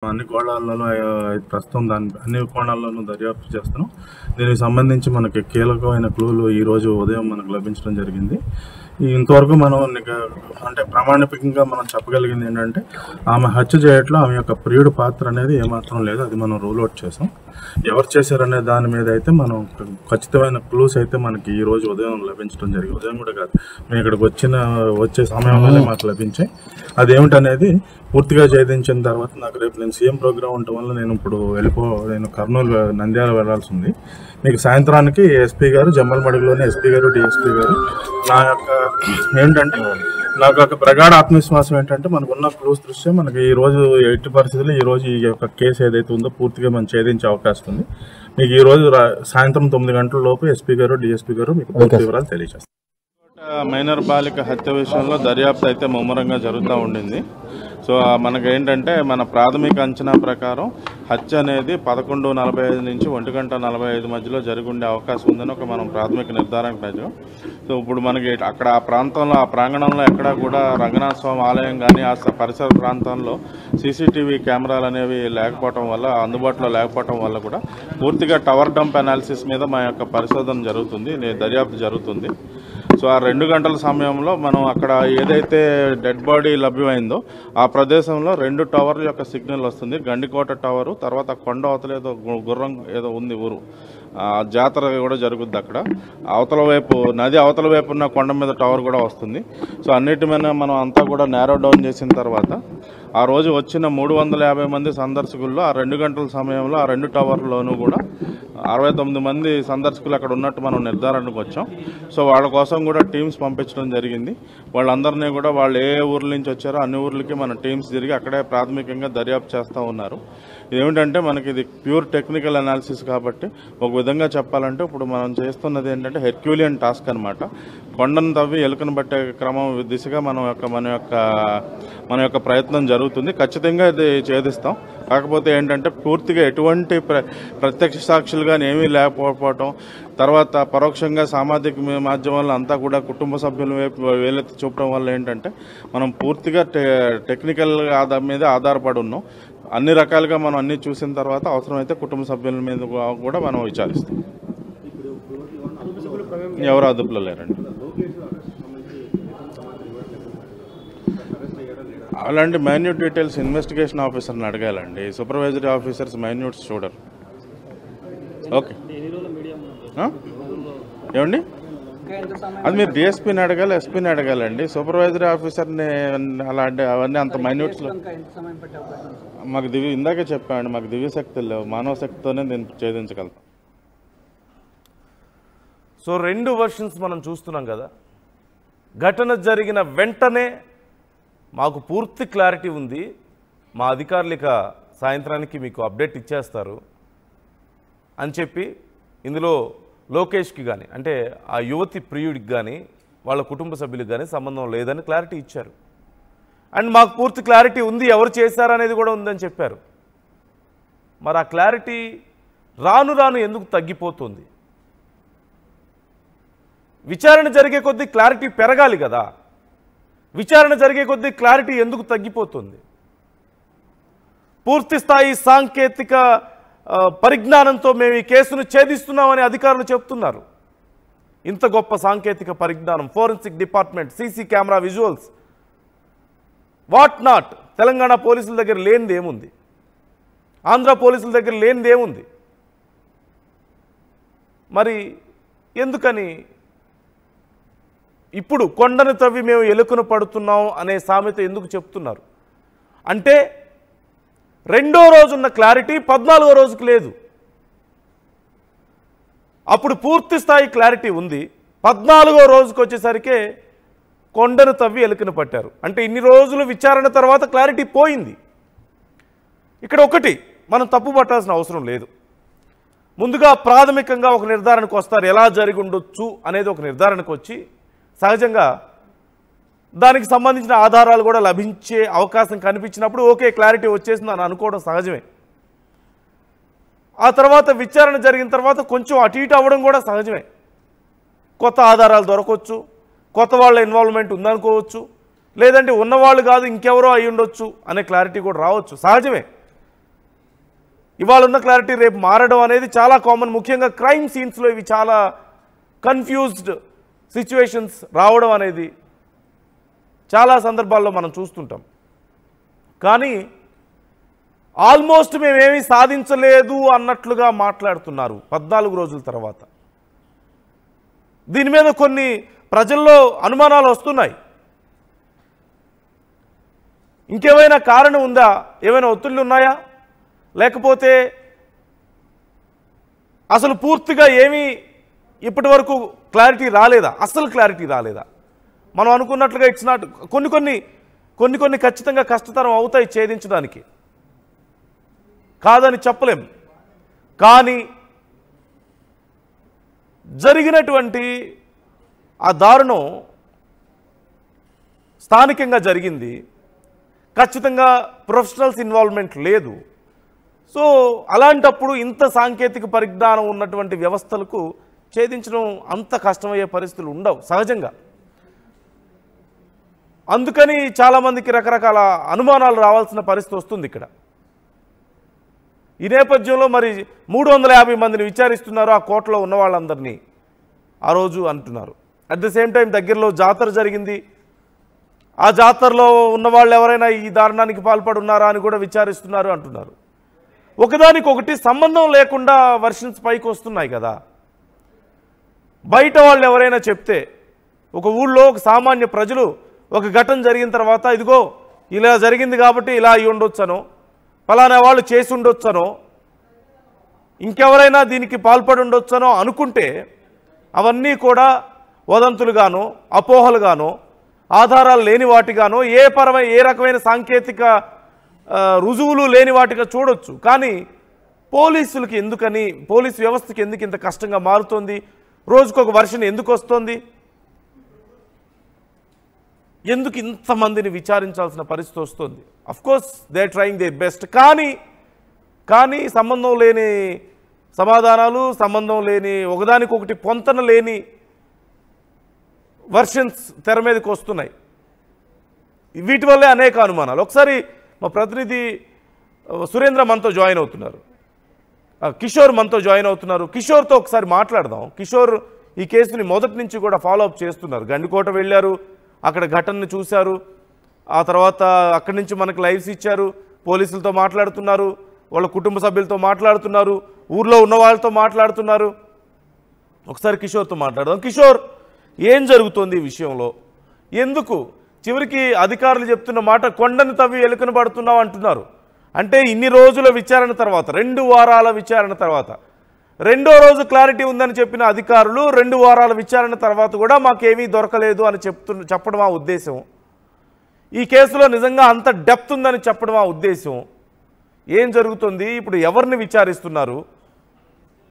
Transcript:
అన్ని కోణాల్లోనూ ప్రస్తుతం అన్ని కోణాల్లోనూ దర్యాప్తు చేస్తున్నాం. దీనికి సంబంధించి మనకి కీలకమైన క్లూలు ఈరోజు ఉదయం మనకు లభించడం జరిగింది. ఇంతవరకు మనం అంటే ప్రామాణికంగా మనం చెప్పగలిగింది ఏంటంటే ఆమె హత్య చేయట్లో ఆమె యొక్క ప్రియుడి పాత్ర అనేది ఏమాత్రం లేదు. అది మనం రూల్ అవుట్ చేసాం. ఎవరు చేశారనే దాని మీద అయితే మనం ఖచ్చితమైన క్లూస్ అయితే మనకి ఈ రోజు ఉదయం లభించడం జరిగింది. ఉదయం కూడా కాదు, మేము ఇక్కడికి వచ్చే సమయంలోనే మాకు లభించాయి. అదేమిటనేది పూర్తిగా ఛేదించిన తర్వాత నాకు రేపు నేను సీఎం ప్రోగ్రాం ఉండటం వల్ల నేను కర్నూలు నంద్యాల వెళ్లాల్సి ఉంది. మీకు సాయంత్రానికి ఎస్పీ గారు, జమ్మలమడుగులోని ఎస్పీ గారు, డిఎస్పీ గారు నాకు ఒక ప్రగాఢ ఆత్మవిశ్వాసం ఏంటంటే మనకున్న క్లూస్ దృష్ట్యా మనకి ఈ రోజు ఎట్టి పరిస్థితుల్లో ఈ రోజు ఈ యొక్క కేసు ఏదైతే ఉందో పూర్తిగా మనం ఛేదించే అవకాశం ఉంది. మీకు ఈ రోజు సాయంత్రం 9 గంటల లోపు ఎస్పీ గారు, డిఎస్పీ గారు మీకు పూర్తి వివరాలు తెలియజేస్తారు. మైనర్ బాలిక హత్య విషయంలో దర్యాప్తు అయితే ముమ్మరంగా జరుగుతూ ఉండింది. సో మనకేంటంటే మన ప్రాథమిక అంచనా ప్రకారం హత్య అనేది 11:45 నుంచి 1:45 మధ్యలో జరిగి అవకాశం ఉందని మనం ప్రాథమిక నిర్ధారణకు వచ్చాం. సో ఇప్పుడు మనకి అక్కడ ఆ ప్రాంతంలో, ఆ ప్రాంగణంలో ఎక్కడా కూడా రంగనాథ స్వామి ఆలయం కానీ ఆ పరిసర ప్రాంతంలో సీసీటీవీ కెమెరాలు అనేవి లేకపోవటం వల్ల, అందుబాటులో లేకపోవటం వల్ల కూడా పూర్తిగా టవర్ డంప్ అనాలిసిస్ మీద మా యొక్క పరిశోధన జరుగుతుంది, దర్యాప్తు జరుగుతుంది. సో ఆ 2 గంటల సమయంలో మనం అక్కడ ఏదైతే డెడ్ బాడీ లభ్యమైందో ఆ ప్రదేశంలో 2 టవర్ల యొక్క సిగ్నల్ వస్తుంది. గండికోట టవరు, తర్వాత కొండ అవతల ఏదో గుర్రం ఏదో ఉంది ఊరు, జాతర కూడా జరుగుద్ది అక్కడ. అవతల వైపు నది అవతల వైపు ఉన్న కొండ మీద టవర్ కూడా వస్తుంది. సో అన్నిటి మీద మనం అంతా కూడా నేరో డౌన్ చేసిన తర్వాత ఆ రోజు వచ్చిన 350 మంది సందర్శకుల్లో ఆ 2 గంటల సమయంలో ఆ 2 టవర్లోనూ కూడా 69 మంది సందర్శకులు అక్కడ ఉన్నట్టు మనం నిర్ధారణకు వచ్చాం. సో వాళ్ళ కోసం కూడా టీమ్స్ పంపించడం జరిగింది. వాళ్ళందరినీ కూడా వాళ్ళు ఏ ఊర్ల నుంచి వచ్చారో అన్ని ఊర్లకి మన టీమ్స్ తిరిగి అక్కడే ప్రాథమికంగా దర్యాప్తు చేస్తూ ఉన్నారు. ఇదేమిటంటే మనకి ఇది ప్యూర్ టెక్నికల్ అనాలిసిస్ కాబట్టి ఒక విధంగా చెప్పాలంటే ఇప్పుడు మనం చేస్తున్నది ఏంటంటే హెర్క్యూలియన్ టాస్క్ అనమాట. కొండను తవ్వి ఎలుకను పట్టే క్రమం దిశగా మన యొక్క ప్రయత్నం జరుగుతుంది. ఖచ్చితంగా ఇది ఛేదిస్తాం. కాకపోతే ఏంటంటే పూర్తిగా ఎటువంటి ప్రత్యక్ష సాక్షులు కానీ ఏమీ లేకపోవటం, తర్వాత పరోక్షంగా సామాజిక మాధ్యమాల్లో అంతా కూడా కుటుంబ సభ్యుల వైపు వేలెత్తి చూపడం వల్ల ఏంటంటే మనం పూర్తిగా టెక్నికల్ మీద ఆధారపడి ఉన్నాం. అన్ని రకాలుగా మనం అన్ని చూసిన తర్వాత అవసరమైతే కుటుంబ సభ్యుల మీద కూడా మనం విచారిస్తాం. ఎవరు అదుపులో లేరండి. అలాంటి మైన్యూట్ డీటెయిల్స్ ఇన్వెస్టిగేషన్ ఆఫీసర్ని అడగాలండి. సూపర్వైజరీ ఆఫీసర్స్ మైన్యూట్స్ చూడరు. ఓకే, ఏమండి అది మీరు డిఎస్పీని అడగాలి, ఎస్పీని అడగాలండి. సూపర్వైజరీ ఆఫీసర్ని అలాంటి అవన్నీ అంత మైన్యూట్స్లో మాకు ఇందాకే చెప్పామండి, మాకు దివ్యశక్తులు లేవు. మానవ శక్తితోనే దీన్ని ఛేదించగలుగుతాం. సో 2 వర్షన్స్ మనం చూస్తున్నాం కదా. ఘటన జరిగిన వెంటనే మాకు పూర్తి క్లారిటీ ఉంది, మా అధికారులు ఇక సాయంత్రానికి మీకు అప్డేట్ ఇచ్చేస్తారు అని చెప్పి ఇందులో లోకేష్కి కానీ, అంటే ఆ యువతి ప్రియుడికి కానీ వాళ్ళ కుటుంబ సభ్యులకు కానీ సంబంధం లేదని క్లారిటీ ఇచ్చారు. అండ్ మాకు పూర్తి క్లారిటీ ఉంది, ఎవరు చేశారనేది కూడా ఉందని చెప్పారు. మరి ఆ క్లారిటీ రాను రాను ఎందుకు తగ్గిపోతుంది? విచారణ జరిగే కొద్దీ క్లారిటీ పెరగాలి కదా. విచారణ జరిగే కొద్దీ క్లారిటీ ఎందుకు తగ్గిపోతుంది? పూర్తి స్థాయి సాంకేతిక పరిజ్ఞానంతో మేము ఈ కేసును ఛేదిస్తున్నామని అధికారులు చెప్తున్నారు. ఇంత గొప్ప సాంకేతిక పరిజ్ఞానం, forensic department, CC camera visuals, what not Telangana పోలీసుల దగ్గర లేనిది ఏముంది? ఆంధ్ర పోలీసుల దగ్గర లేనిది ఏముంది? మరి ఎందుకని ఇప్పుడు కొండను తవ్వి మేము ఎలుకను పడుతున్నాం అనే సామెత ఎందుకు చెప్తున్నారు? అంటే 2వ రోజున్న క్లారిటీ 14వ రోజుకు లేదు. అప్పుడు పూర్తి స్థాయి క్లారిటీ ఉంది. 14వ రోజుకు వచ్చేసరికి కొండను తవ్వి ఎలుకను పట్టారు. అంటే ఇన్ని రోజులు విచారణ తర్వాత క్లారిటీ పోయింది. ఇక్కడ ఒకటి మనం తప్పు పట్టాల్సిన అవసరం లేదు. ముందుగా ప్రాథమికంగా ఒక నిర్ధారణకు వస్తారు, ఎలా జరిగి ఉండొచ్చు అనేది ఒక నిర్ధారణకు వచ్చి సహజంగా దానికి సంబంధించిన ఆధారాలు కూడా లభించే అవకాశం కనిపించినప్పుడు ఓకే క్లారిటీ వచ్చేసింది అని అనుకోవడం సహజమే. ఆ తర్వాత విచారణ జరిగిన తర్వాత కొంచెం అటు ఇటు అవ్వడం కూడా సహజమే. కొత్త ఆధారాలు దొరకవచ్చు, కొత్త వాళ్ళ ఇన్వాల్వ్మెంట్ ఉందనుకోవచ్చు, లేదంటే ఉన్నవాళ్ళు కాదు ఇంకెవరో అయి ఉండొచ్చు అనే క్లారిటీ కూడా రావచ్చు, సహజమే. ఇవాళ ఉన్న క్లారిటీ రేపు మారడం అనేది చాలా కామన్. ముఖ్యంగా క్రైమ్ సీన్స్లో ఇవి చాలా కన్ఫ్యూజ్డ్ సిచ్యువేషన్స్ రావడం అనేది చాలా సందర్భాల్లో మనం చూస్తుంటాం. కానీ ఆల్మోస్ట్ మేమేమీ సాధించలేదు అన్నట్లుగా మాట్లాడుతున్నారు 14 రోజుల తర్వాత. దీని మీద కొన్ని ప్రజల్లో అనుమానాలు వస్తున్నాయి. ఇంకేమైనా కారణం ఉందా? ఏమైనా ఒత్తిళ్ళు ఉన్నాయా? లేకపోతే అసలు పూర్తిగా ఏమీ ఇప్పటి వరకు క్లారిటీ రాలేదా? అసలు క్లారిటీ రాలేదా? మనం అనుకున్నట్లుగా ఇట్స్ నాట్. కొన్ని ఖచ్చితంగా కష్టతరం అవుతాయి ఛేదించడానికి, కాదని చెప్పలేం. కానీ జరిగినటువంటి ఆ దారుణం స్థానికంగా జరిగింది. ఖచ్చితంగా ప్రొఫెషనల్స్ ఇన్వాల్వ్మెంట్ లేదు. సో అలాంటప్పుడు ఇంత సాంకేతిక పరిజ్ఞానం ఉన్నటువంటి వ్యవస్థలకు ఛేదించడం అంత కష్టమయ్యే పరిస్థితులు ఉండవు సహజంగా. అందుకని చాలామందికి రకరకాల అనుమానాలు రావాల్సిన పరిస్థితి వస్తుంది ఇక్కడ. ఈ నేపథ్యంలో మరి 350 మందిని విచారిస్తున్నారు ఆ కోటలో ఉన్న వాళ్ళందరినీ ఆ రోజు అంటున్నారు. అట్ ద సేమ్ టైం దగ్గరలో జాతర జరిగింది. ఆ జాతరలో ఉన్న వాళ్ళు ఎవరైనా ఈ దారుణానికి పాల్పడి ఉన్నారా అని కూడా విచారిస్తున్నారు అంటున్నారు. ఒకదానికొకటి సంబంధం లేకుండా వర్షన్స్ పైకి వస్తున్నాయి కదా. బయట వాళ్ళు ఎవరైనా చెప్తే, ఒక ఊళ్ళో ఒక సామాన్య ప్రజలు ఒక ఘటన జరిగిన తర్వాత ఇదిగో ఇలా జరిగింది కాబట్టి ఇలా అయి ఉండొచ్చనో, ఫలానా వాళ్ళు చేసి ఉండొచ్చనో, ఇంకెవరైనా దీనికి పాల్పడి ఉండొచ్చనో అనుకుంటే అవన్నీ కూడా వదంతులుగానో అపోహలుగానో ఆధారాలు లేని వాటిగానో ఏ రకమైన సాంకేతిక రుజువులు లేని వాటిగా చూడొచ్చు. కానీ పోలీసులకి ఎందుకని, పోలీసు వ్యవస్థకి ఎందుకు ఇంత కష్టంగా మారుతోంది? రోజుకొక వర్షన్ ఎందుకు వస్తుంది? ఎందుకు ఇంతమందిని విచారించాల్సిన పరిస్థితి వస్తుంది? Of course they are trying their best. కానీ సంబంధం లేని సమాధానాలు, సంబంధం లేని ఒకదానికొకటి పొంతన లేని వర్షన్స్ తెర మీదకి వస్తున్నాయి. వీటి వల్లే అనేక అనుమానాలు. ఒకసారి మా ప్రతినిధి సురేంద్ర మనతో జాయిన్ అవుతున్నారు, కిషోర్ మనతో జాయిన్ అవుతున్నారు. కిషోర్తో ఒకసారి మాట్లాడదాం. కిషోర్ ఈ కేసుని మొదటి నుంచి కూడా ఫాలోఅప్ చేస్తున్నారు. గండికోట వెళ్ళారు, అక్కడ ఘటనను చూశారు, ఆ తర్వాత అక్కడి నుంచి మనకు లైవ్స్ ఇచ్చారు, పోలీసులతో మాట్లాడుతున్నారు, వాళ్ళ కుటుంబ సభ్యులతో మాట్లాడుతున్నారు, ఊర్లో ఉన్న వాళ్ళతో మాట్లాడుతున్నారు. ఒకసారి కిషోర్తో మాట్లాడదాం. కిషోర్, ఏం జరుగుతోంది ఈ విషయంలో? ఎందుకు చివరికి అధికారులు చెప్తున్న మాట కొండను తవ్వి ఎలుకను పడుతున్నావు అంటున్నారు? అంటే ఇన్ని రోజుల విచారణ తర్వాత, 2 వారాల విచారణ తర్వాత, 2వ రోజు క్లారిటీ ఉందని చెప్పిన అధికారులు 2 వారాల విచారణ తర్వాత కూడా మాకేమీ దొరకలేదు అని చెప్పడం ఆ ఉద్దేశం? ఈ కేసులో నిజంగా అంత డెప్త్ ఉందని చెప్పడం ఆ ఉద్దేశం? ఏం జరుగుతుంది? ఇప్పుడు ఎవరిని విచారిస్తున్నారు?